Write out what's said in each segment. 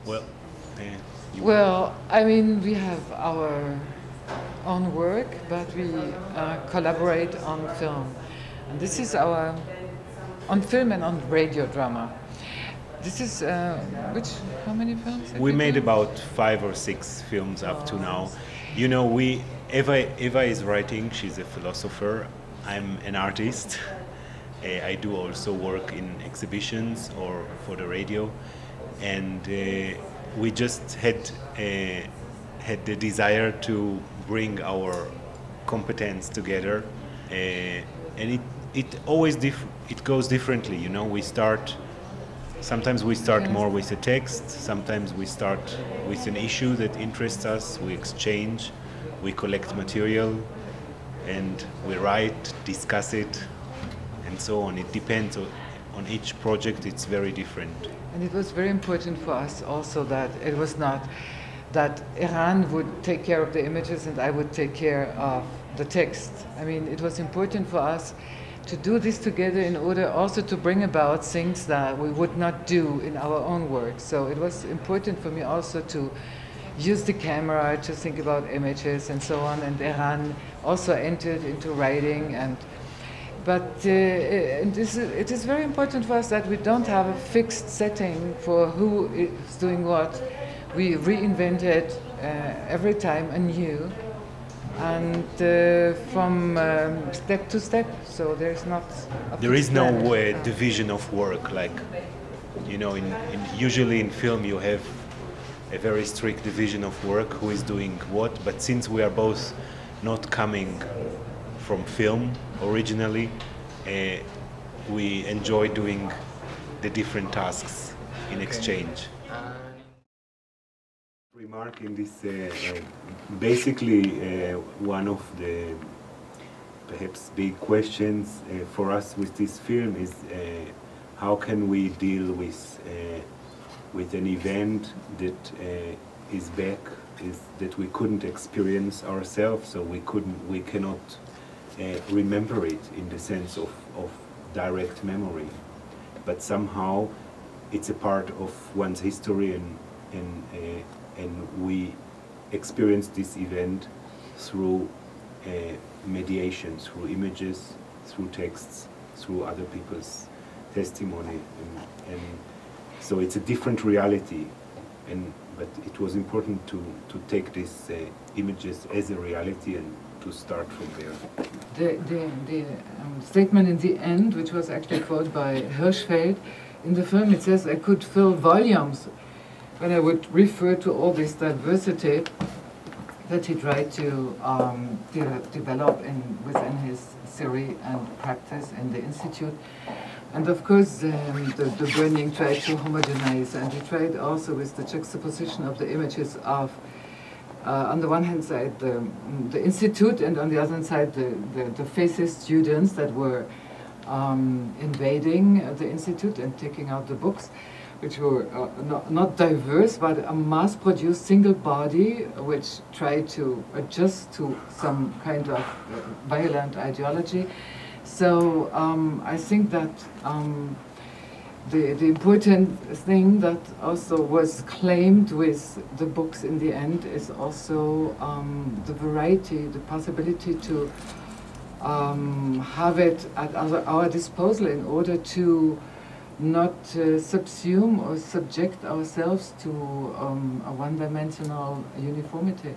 Well, Well, I mean, we have our own work, but we collaborate on film. And this is our, on film and on radio drama. This is, how many films? we made about 5 or 6 films up to now. You know, Eva is writing, she's a philosopher, I'm an artist. I do also work in exhibitions or for the radio. And we just had the desire to bring our competence together, and it always it goes differently. You know, sometimes we start more with a text, sometimes we start with an issue that interests us, we exchange, we collect material, and we write, discuss it, and so on. It depends on each project, it's very different. And it was very important for us also that it was not that Eran would take care of the images and I would take care of the text. I mean, it was important for us to do this together in order also to bring about things that we would not do in our own work. So it was important for me also to use the camera to think about images and so on. And Eran also entered into writing But it is very important for us that we don't have a fixed setting for who is doing what. We reinvent it every time anew, and from step to step. So there's not. There is no division of work, like, you know, usually in film you have a very strict division of work, who is doing what. But since we are both not coming from film originally, we enjoy doing the different tasks in exchange. Remark in this, basically one of the perhaps big questions for us with this film is how can we deal with an event that is back, that we couldn't experience ourselves, so we cannot remember it in the sense of direct memory, but somehow it's a part of one's history, and we experience this event through mediation, through images, through texts, through other people's testimony, and so it's a different reality, but it was important to take these images as a reality and to start from there. The statement in the end, which was actually quoted by Hirschfeld in the film, it says, I could fill volumes when I would refer to all this diversity that he tried to develop within his theory and practice in the Institute. And of course, the Burning tried to homogenize, and he tried also with the juxtaposition of the images of on the one hand side, the Institute, and on the other side, the fascist students that were invading the Institute and taking out the books, which were not diverse, but a mass-produced single body which tried to adjust to some kind of violent ideology. So I think that the important thing that also was claimed with the books in the end is also the variety, the possibility to have it at our disposal in order to not subsume or subject ourselves to a one-dimensional uniformity.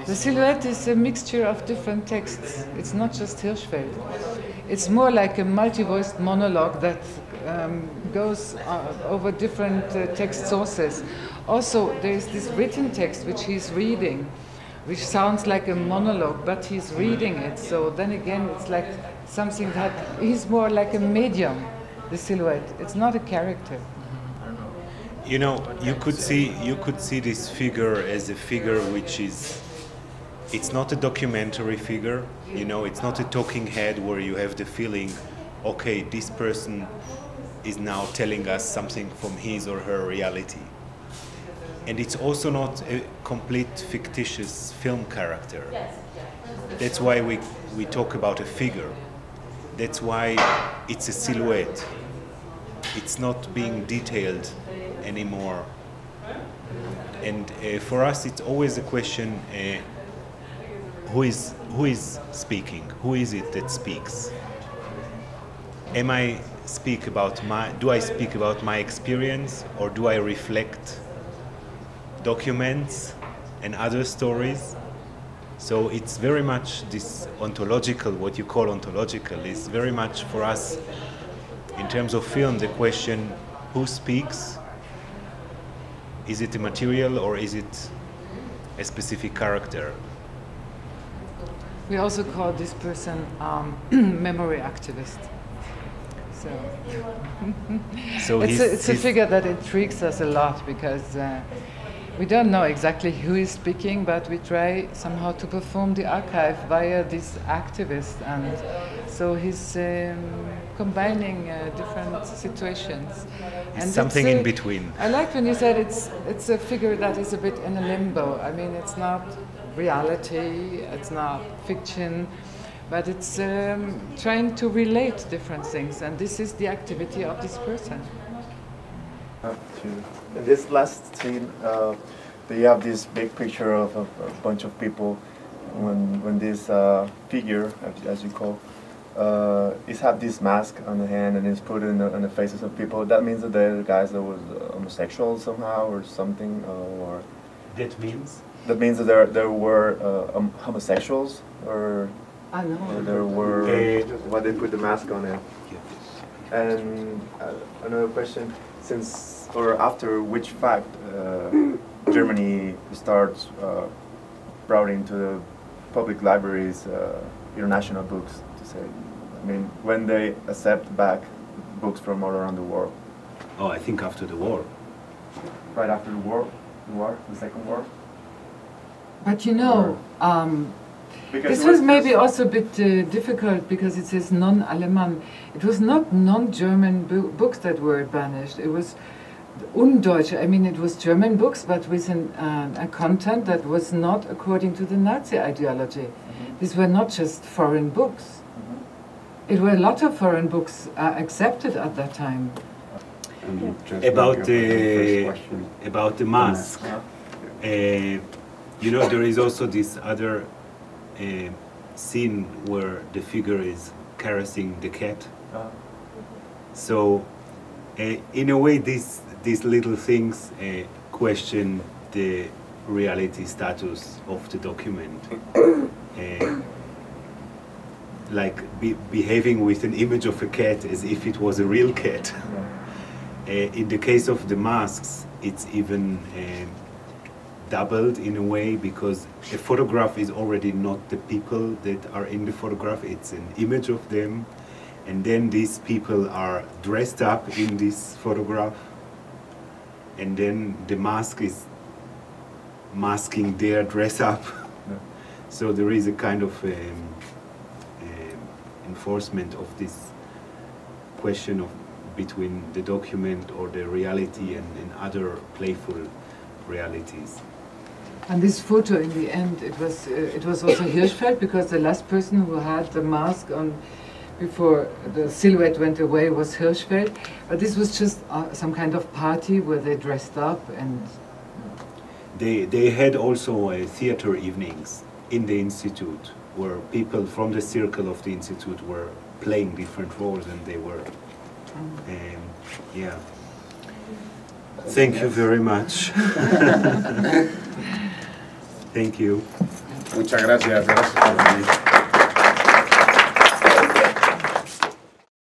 The silhouette is a mixture of different texts. It's not just Hirschfeld. It's more like a multi-voiced monologue that goes over different text sources. Also, there is this written text which he's reading, which sounds like a monologue, but he's reading it. So then again, it's like something that he's more like a medium, the silhouette. It's not a character. You know, you could see this figure as a figure which is, it's not a documentary figure, you know, it's not a talking head where you have the feeling, okay, this person is now telling us something from his or her reality. And it's also not a complete fictitious film character. That's why we talk about a figure. That's why it's a silhouette. It's not being detailed anymore. And for us, it's always a question: who is speaking? Who is it that speaks? Do I speak about my experience, or do I reflect documents and other stories? So it's very much this ontological, what you call ontological, is very much for us, in terms of film, the question: who speaks? Is it a material, or is it a specific character? We also call this person memory activist. So it's a figure that intrigues us a lot, because we don't know exactly who is speaking, but we try somehow to perform the archive via this activist, and so he's combining different situations. And something in between. I like when you said it's a figure that is a bit in a limbo. I mean, it's not reality, it's not fiction, but it's trying to relate different things, and this is the activity of this person. In this last scene, they have this big picture of a bunch of people. When this figure, as you call, is have this mask on the hand and is put in on the faces of people. That means that they're the guys that was homosexual somehow or something, or that means that there were homosexuals, or there were why they put the mask on it. And another question: since or after which fact Germany starts routing to the public libraries international books, to say? I mean, when they accept back books from all around the world? Oh, I think after the war. Right after the war, the Second War. But you know, this was maybe also a bit difficult, because it says non-Alemann. It was not non-German books that were banished. It was Undeutsche. I mean, it was German books, but with a content that was not according to the Nazi ideology. These were not just foreign books. It were a lot of foreign books accepted at that time. About the mask. You know, there is also this other scene where the figure is caressing the cat. So, in a way, these little things question the reality status of the document. Like behaving with an image of a cat as if it was a real cat. In the case of the masks, it's even doubled in a way, because a photograph is already not the people that are in the photograph, it's an image of them, and then these people are dressed up in this photograph, and then the mask is masking their dress up. So there is a kind of enforcement of this question of between the document or the reality and other playful realities. And this photo, in the end, it was also Hirschfeld, because the last person who had the mask on before the silhouette went away was Hirschfeld. But this was just some kind of party where they dressed up, and they had also theater evenings in the institute, where people from the circle of the institute were playing different roles, and they were, yeah. Thank you very much. Thank you. Muchas gracias. Gracias por venir.